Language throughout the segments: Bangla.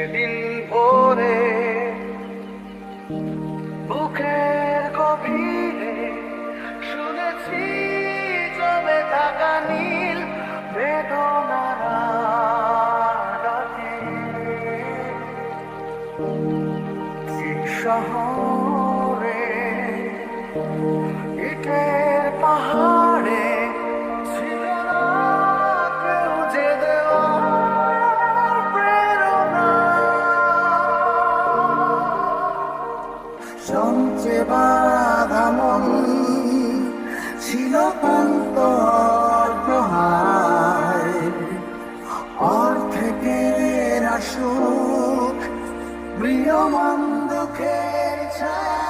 সেদিন ভোরে বুকের গভীরে শুনেছি জমে থাকা নীল বেদনার ডাকে। এই শহরে ইটের পাহাড়ে ছিল না কেউ যে দেওয়ার প্রেরণা। সঞ্চে বাঁধা মন ছিল ক্লান্ত অসহায়, অর্থে কেনা সুখ প্রিয়মান দুঃখের ছায়া।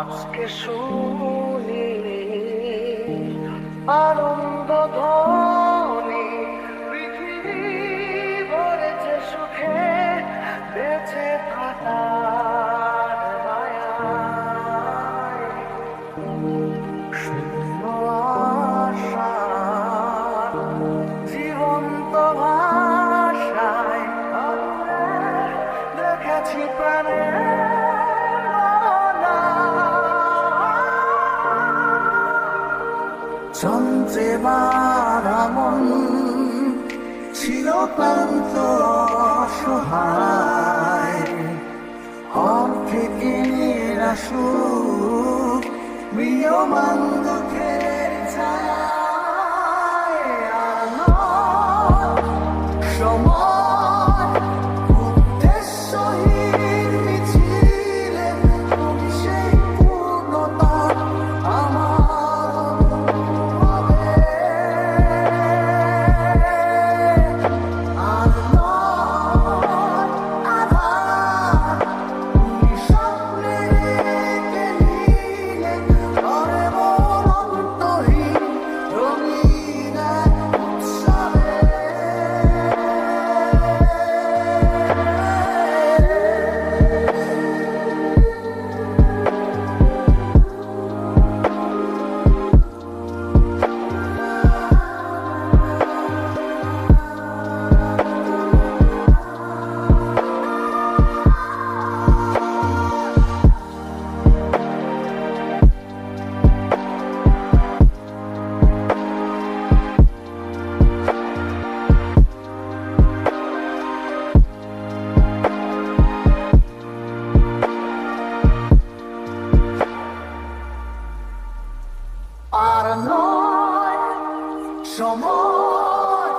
আজকে শুনি আনন্দ ধ্বনি, পৃথিবী ভরেছে সুখে বেঁচে থাকার মায়ায়। শূন্য আশার জীবন্ত ভাষায় দেখেছি প্রাণে সঞ্চে বাঁধা মন ছিল ক্লান্ত অসহায়, অর্থে কেনা সুখ প্রিয়মান দুঃখের ছায়া। সময় উদ্দেশ্যহীন মিছিলে তুমি সেই পূর্ণতা আমার। আর নয় সময়